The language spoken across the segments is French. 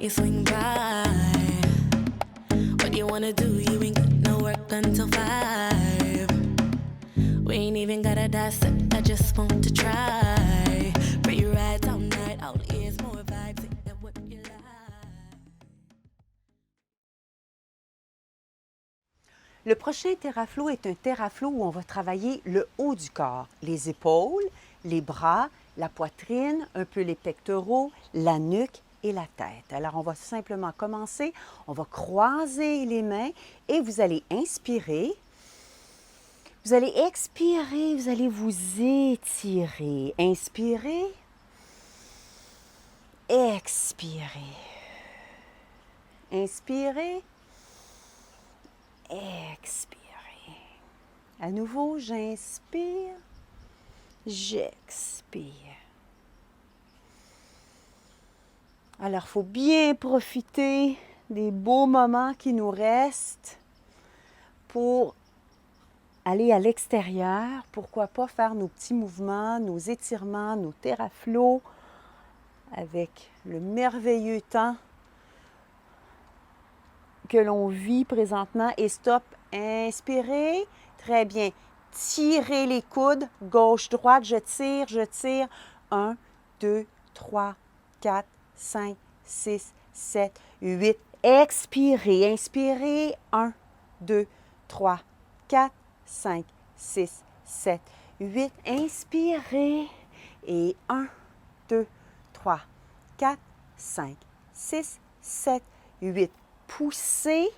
you swing by. What you wanna do? You ain't got no work until 5. We ain't even got a dissect, I just want to try. Free rides all night, all ears, more vibes, ain't that what you like? Le prochain TerraFlow est un TerraFlow où on va travailler le haut du corps, les épaules, les bras, la poitrine, un peu les pectoraux, la nuque et la tête. Alors, on va simplement commencer. On va croiser les mains et vous allez inspirer. Vous allez expirer, vous allez vous étirer. Inspirez. Expirez. Inspirez. Expirez. À nouveau, j'inspire. J'expire. Alors, il faut bien profiter des beaux moments qui nous restent pour aller à l'extérieur. Pourquoi pas faire nos petits mouvements, nos étirements, nos TerraFlow avec le merveilleux temps que l'on vit présentement. Et stop, inspirez. Très bien. Tirez les coudes, gauche, droite, je tire. 1, 2, 3, 4, 5, 6, 7, 8. Expirez, inspirez. 1, 2, 3, 4, 5, 6, 7, 8. Inspirez. Et 1, 2, 3, 4, 5, 6, 7, 8. Poussez.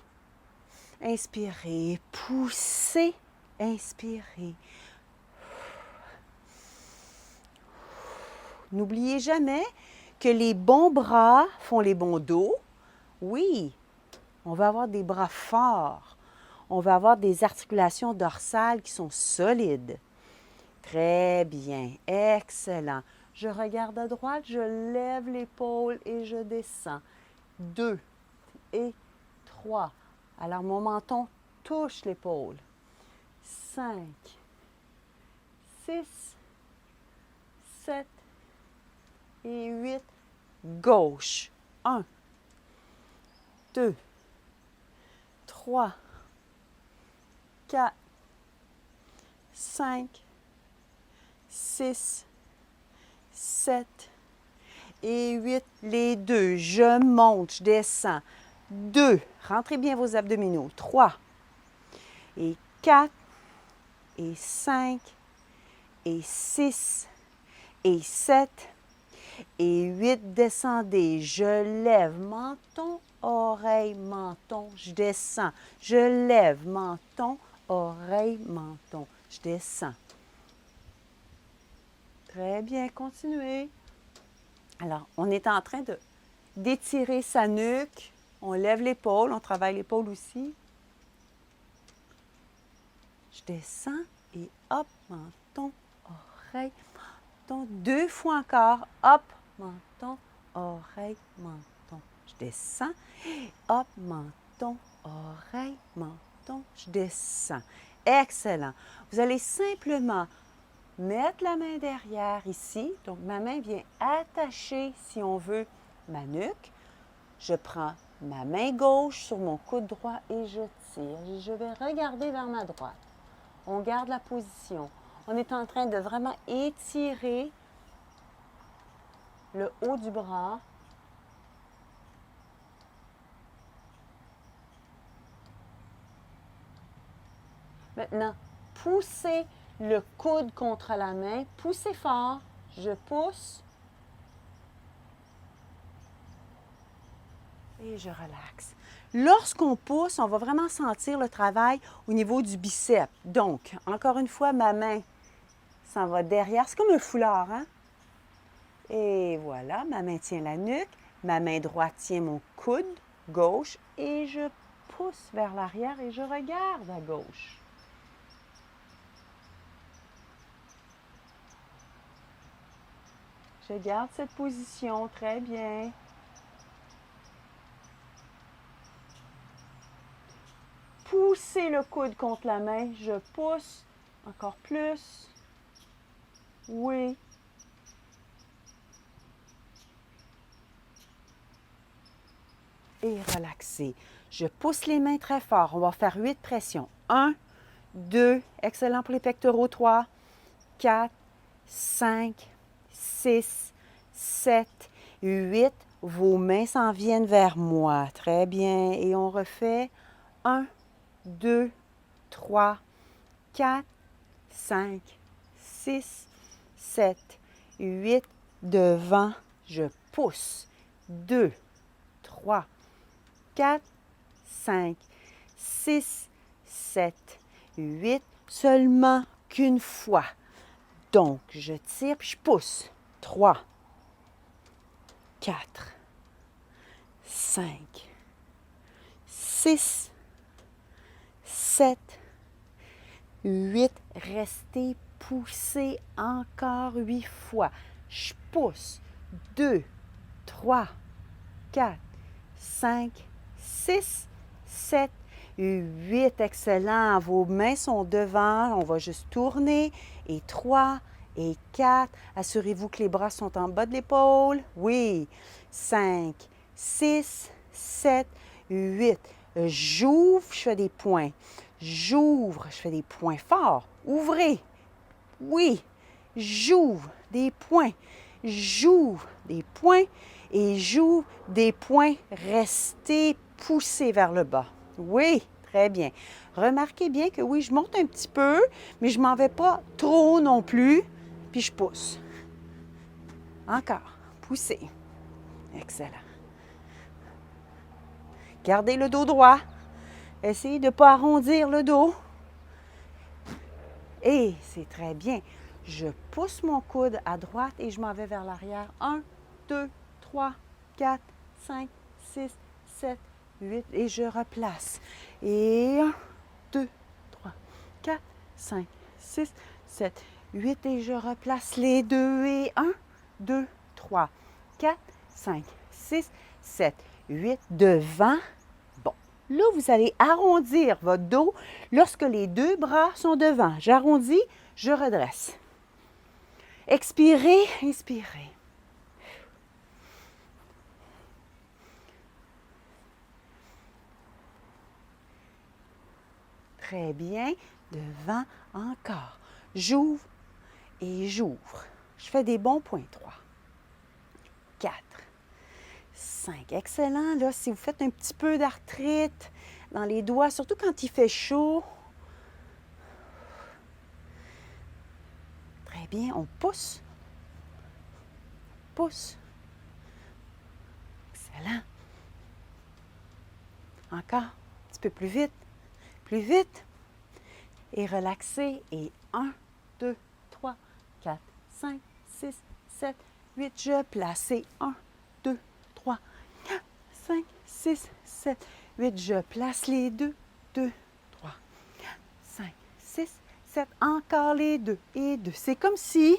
Inspirez, poussez. Inspirez. N'oubliez jamais que les bons bras font les bons dos. Oui, on va avoir des bras forts. On va avoir des articulations dorsales qui sont solides. Très bien, excellent. Je regarde à droite, je lève l'épaule et je descends. 2 et 3. Alors, mon menton touche l'épaule. 5, 6, 7 et 8. Gauche. 1, 2, 3, 4, 5, 6, 7 et 8. Les deux. Je monte, je descends. 2. Rentrez bien vos abdominaux. 3 et 4 et 5 et 6 et 7 et 8. Descendez. Je lève. Menton, oreille, menton. Je descends. Je lève. Menton, oreille, menton. Je descends. Très bien. Continuez. Alors, on est en train d'étirer sa nuque. On lève l'épaule. On travaille l'épaule aussi. Je descends et hop, menton, oreille, menton. 2 fois encore. Hop, menton, oreille, menton. Je descends. Hop, menton, oreille, menton. Je descends. Excellent. Vous allez simplement mettre la main derrière ici. Donc, ma main vient attacher, si on veut, ma nuque. Je prends ma main gauche sur mon coude droit et je tire. Je vais regarder vers ma droite. On garde la position. On est en train de vraiment étirer le haut du bras. Maintenant, poussez le coude contre la main. Poussez fort. Je pousse. Et je relaxe. Lorsqu'on pousse, on va vraiment sentir le travail au niveau du biceps. Donc, encore une fois, ma main s'en va derrière. C'est comme un foulard, hein? Et voilà, ma main tient la nuque. Ma main droite tient mon coude gauche. Et je pousse vers l'arrière et je regarde à gauche. Je garde cette position. Très bien. Poussez le coude contre la main. Je pousse. Encore plus. Oui. et relaxez. Je pousse les mains très fort. On va faire 8 pressions. 1, 2, excellent pour les pectoraux. 3, 4, 5, 6, 7, 8. Vos mains s'en viennent vers moi. Très bien. Et on refait 1, 2, 3, 4, 5, 6, 7, 8. Devant, je pousse. 2, 3, 4, 5, 6, 7, 8. Seulement qu'une fois. Donc, je tire puis je pousse. 3, 4, 5, 6, 7, 8. Restez poussez encore 8 fois. Je pousse. 2, 3, 4, 5, 6, 7, 8. Excellent. Vos mains sont devant. On va juste tourner. Et 3 et 4. Assurez-vous que les bras sont en bas de l'épaule. Oui. 5, 6, 7, 8. J'ouvre, je fais des points. J'ouvre, je fais des points forts. Ouvrez. Oui. J'ouvre des points. J'ouvre des points et j'ouvre des points. Restez poussés vers le bas. Oui, très bien. Remarquez bien que oui, je monte un petit peu, mais je ne m'en vais pas trop non plus. Puis je pousse. Encore. Poussez. Excellent. Gardez le dos droit. Essayez de ne pas arrondir le dos. Et c'est très bien. Je pousse mon coude à droite et je m'en vais vers l'arrière. 1, 2, 3, 4, 5, 6, 7, 8. Et je replace. Et 1, 2, 3, 4, 5, 6, 7, 8. Et je replace les deux. Et 1, 2, 3, 4, 5, 6, 7, 8. Devant. Bon. Là, vous allez arrondir votre dos lorsque les deux bras sont devant. J'arrondis, je redresse. Expirez, inspirez. Très bien. Devant, encore. J'ouvre et j'ouvre. Je fais des bons points. 3, 4, 5. Excellent. Là, si vous faites un petit peu d'arthrite dans les doigts, surtout quand il fait chaud. Très bien. On pousse. Pousse. Excellent. Encore. Un petit peu plus vite. Plus vite. Et relaxez. Et 1, 2, 3, 4, 5, 6, 7, 8. Je place. Et 1, 2, 3, 4, 5, 6, 7, 8. Je place les deux. 2, 3, 4, 5, 6, 7. Encore les deux. Et 2. C'est comme si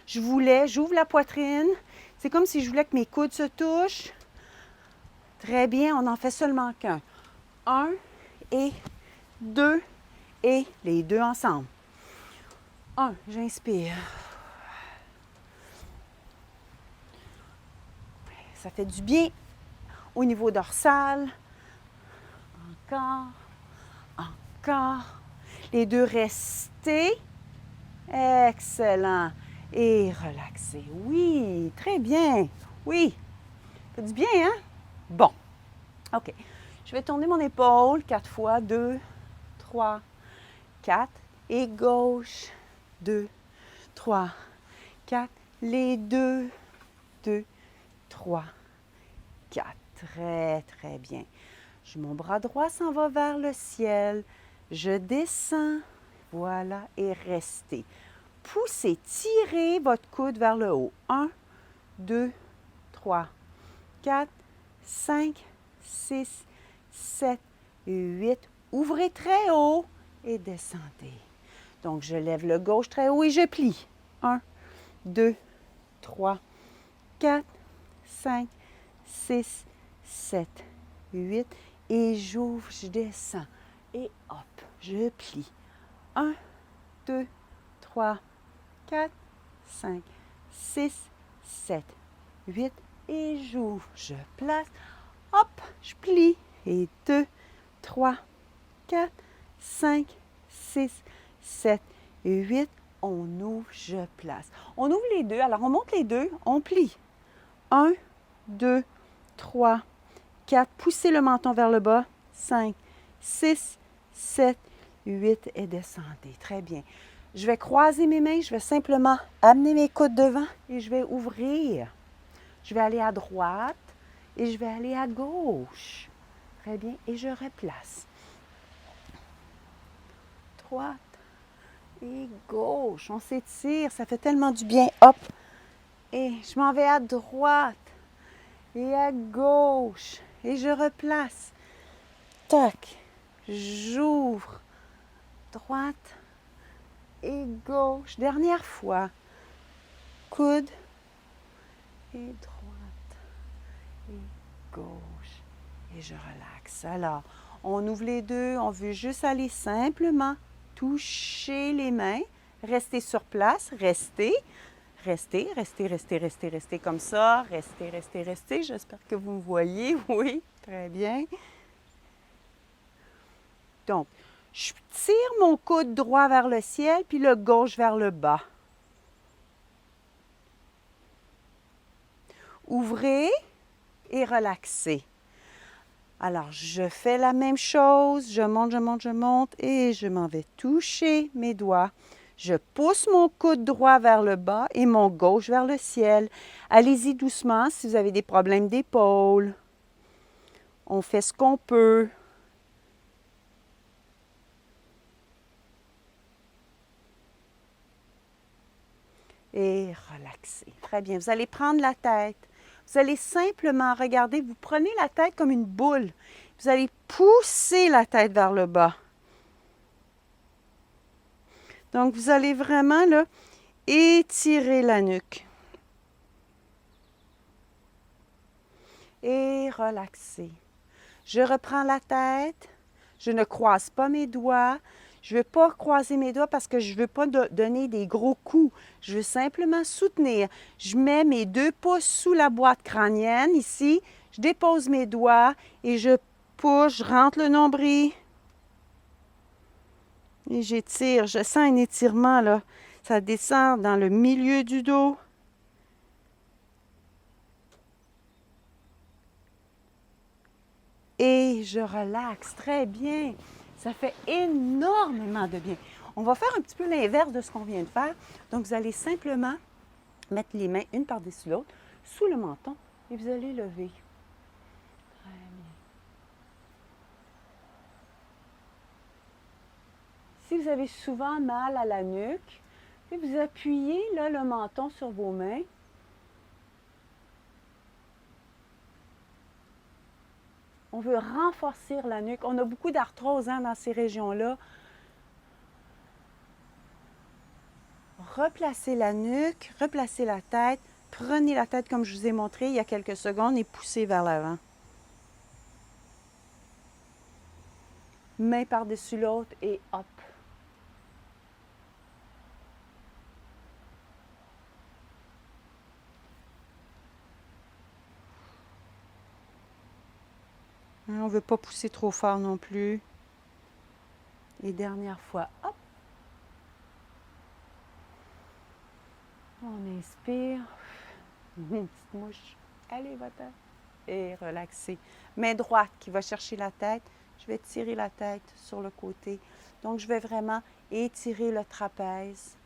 j'ouvre la poitrine. C'est comme si je voulais que mes coudes se touchent. Très bien. On en fait seulement qu'un. 1 et 2 et les deux ensemble. 1, j'inspire. Ça fait du bien au niveau dorsal. Encore. Encore. Les deux restez. Excellent. Et relaxez. Oui, très bien. Oui. Ça fait du bien, hein? Bon. OK. Je vais tourner mon épaule 4 fois. 2, 3, 4. Et gauche. 2, 3, 4. Les deux. 2, 3, 4. Très, très bien. Mon bras droit s'en va vers le ciel. Je descends. Voilà. Et restez. Poussez, tirez votre coude vers le haut. 1, 2, 3, 4, 5, 6, 7, 8. Ouvrez très haut et descendez. Donc, je lève le gauche très haut et je plie. 1, 2, 3, 4, 5, 6, 7, 8. Et j'ouvre, je descends. Et hop, je plie. 1, 2, 3, 4, 5, 6, 7, 8. Et j'ouvre, je place. Hop, je plie. Et 2, 3, 4, 5, 6, 7 et 8. On ouvre, je place. On ouvre les deux. Alors, on monte les deux, on plie. 1, 2, 3, 4. Poussez le menton vers le bas. 5, 6, 7, 8 et descendez. Très bien. Je vais croiser mes mains. Je vais simplement amener mes coudes devant et je vais ouvrir. Je vais aller à droite et je vais aller à gauche. Très bien. Et je replace. Droite et gauche. On s'étire. Ça fait tellement du bien. Hop. Et je m'en vais à droite et à gauche. Et je replace. Tac. J'ouvre. Droite et gauche. Dernière fois. Coude et droite et gauche. Et je relaxe. Alors, on ouvre les deux. On veut juste aller simplement toucher les mains. Restez sur place. Restez. Restez, restez, restez, restez, restez comme ça. Restez, restez, restez. J'espère que vous me voyez. Oui, très bien. Donc, je tire mon coude droit vers le ciel, puis le gauche vers le bas. Ouvrez et relaxez. Alors, je fais la même chose. Je monte, je monte, je monte et je m'en vais toucher mes doigts. Je pousse mon coude droit vers le bas et mon gauche vers le ciel. Allez-y doucement si vous avez des problèmes d'épaule. On fait ce qu'on peut. Et relaxez. Très bien. Vous allez prendre la tête. Vous allez simplement regarder. Vous prenez la tête comme une boule. Vous allez pousser la tête vers le bas. Donc, vous allez vraiment là, étirer la nuque. Et relaxer. Je reprends la tête. Je ne croise pas mes doigts. Je ne veux pas croiser mes doigts parce que je ne veux pas donner des gros coups. Je veux simplement soutenir. Je mets mes 2 pouces sous la boîte crânienne ici. Je dépose mes doigts et je pousse, je rentre le nombril. Et j'étire. Je sens un étirement là. Ça descend dans le milieu du dos. Et je relaxe. Très bien. Ça fait énormément de bien. On va faire un petit peu l'inverse de ce qu'on vient de faire. Donc, vous allez simplement mettre les mains une par-dessus l'autre sous le menton et vous allez lever. Très bien. Si vous avez souvent mal à la nuque, vous appuyez là, le menton sur vos mains. On veut renforcer la nuque. On a beaucoup d'arthrose dans ces régions-là. Replacez la nuque, replacez la tête. Prenez la tête comme je vous ai montré il y a quelques secondes et poussez vers l'avant. Main par-dessus l'autre et hop. On ne veut pas pousser trop fort non plus. Et dernière fois, hop. On inspire. Une petite mouche. Allez, va-t'en. Et relaxez. Main droite qui va chercher la tête. Je vais tirer la tête sur le côté. Donc, je vais vraiment étirer le trapèze.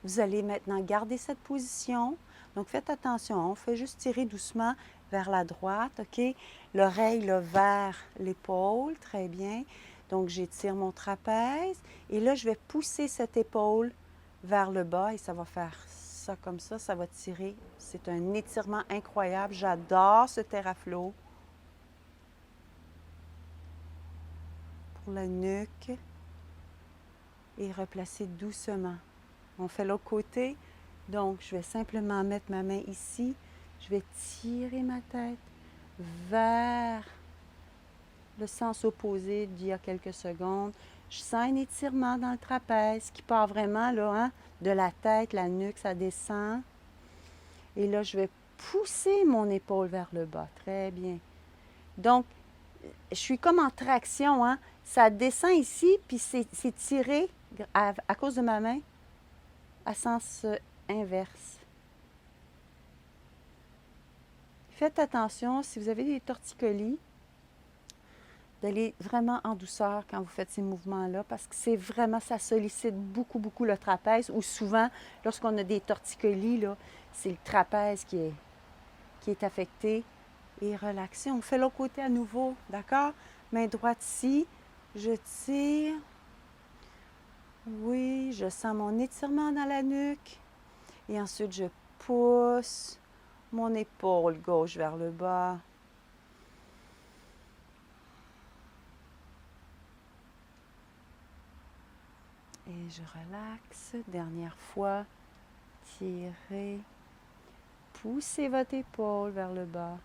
Vous allez maintenant garder cette position. Donc, faites attention. On fait juste tirer doucement vers la droite, OK? L'oreille là, vers l'épaule. Très bien. Donc, j'étire mon trapèze. Et là, je vais pousser cette épaule vers le bas et ça va faire ça comme ça va tirer. C'est un étirement incroyable. J'adore ce TheraFlow. Pour la nuque. Et replacer doucement. On fait l'autre côté. Donc, je vais simplement mettre ma main ici. Je vais tirer ma tête vers le sens opposé d'il y a quelques secondes. Je sens un étirement dans le trapèze qui part vraiment là, de la tête, la nuque, ça descend. Et là, je vais pousser mon épaule vers le bas. Très bien. Donc, je suis comme en traction, hein? Ça descend ici, puis c'est tiré à cause de ma main à sens inverse. Faites attention, si vous avez des torticolis, d'aller vraiment en douceur quand vous faites ces mouvements-là, parce que c'est vraiment, ça sollicite beaucoup, beaucoup le trapèze, ou souvent, lorsqu'on a des torticolis, là, c'est le trapèze qui est affecté. Et relaxé. On fait l'autre côté à nouveau, d'accord? Main droite ici, je tire. Oui, je sens mon étirement dans la nuque. Et ensuite, je pousse mon épaule gauche vers le bas. Et je relaxe. Dernière fois, tirez. Poussez votre épaule vers le bas.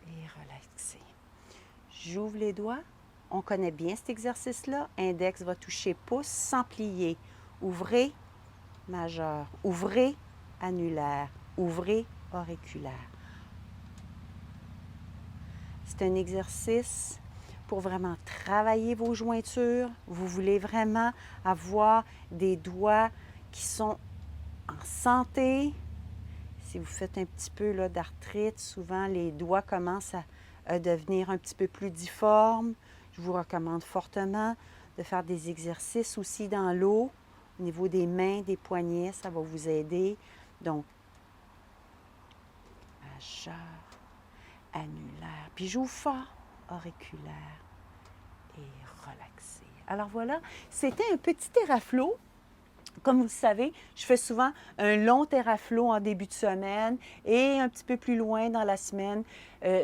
Et relaxez. J'ouvre les doigts. On connaît bien cet exercice-là. Index va toucher pouce sans plier. Ouvrez, majeur. Ouvrez, annulaire. Ouvrez, auriculaire. C'est un exercice pour vraiment travailler vos jointures. Vous voulez vraiment avoir des doigts qui sont en santé. Si vous faites un petit peu d'arthrite, souvent les doigts commencent à devenir un petit peu plus difformes. Je vous recommande fortement de faire des exercices aussi dans l'eau, au niveau des mains, des poignets, ça va vous aider. Donc, majeur, annulaire, puis j'ouvre fort, auriculaire et relaxé. Alors voilà, c'était un petit théraflow. Comme vous le savez, je fais souvent un long théraflow en début de semaine et un petit peu plus loin dans la semaine.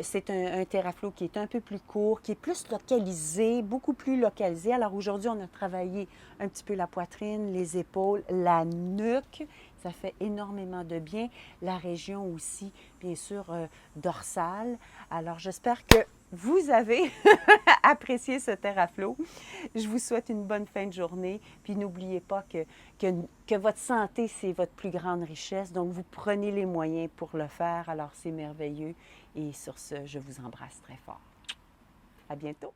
C'est un théraflow qui est un peu plus court, qui est plus localisé, beaucoup plus localisé. Alors aujourd'hui, on a travaillé un petit peu la poitrine, les épaules, la nuque. Ça fait énormément de bien. La région aussi, bien sûr, dorsale. Alors j'espère que vous avez apprécié ce théraflow. Je vous souhaite une bonne fin de journée. Puis n'oubliez pas que votre santé, c'est votre plus grande richesse. Donc, vous prenez les moyens pour le faire. Alors, c'est merveilleux. Et sur ce, je vous embrasse très fort. À bientôt.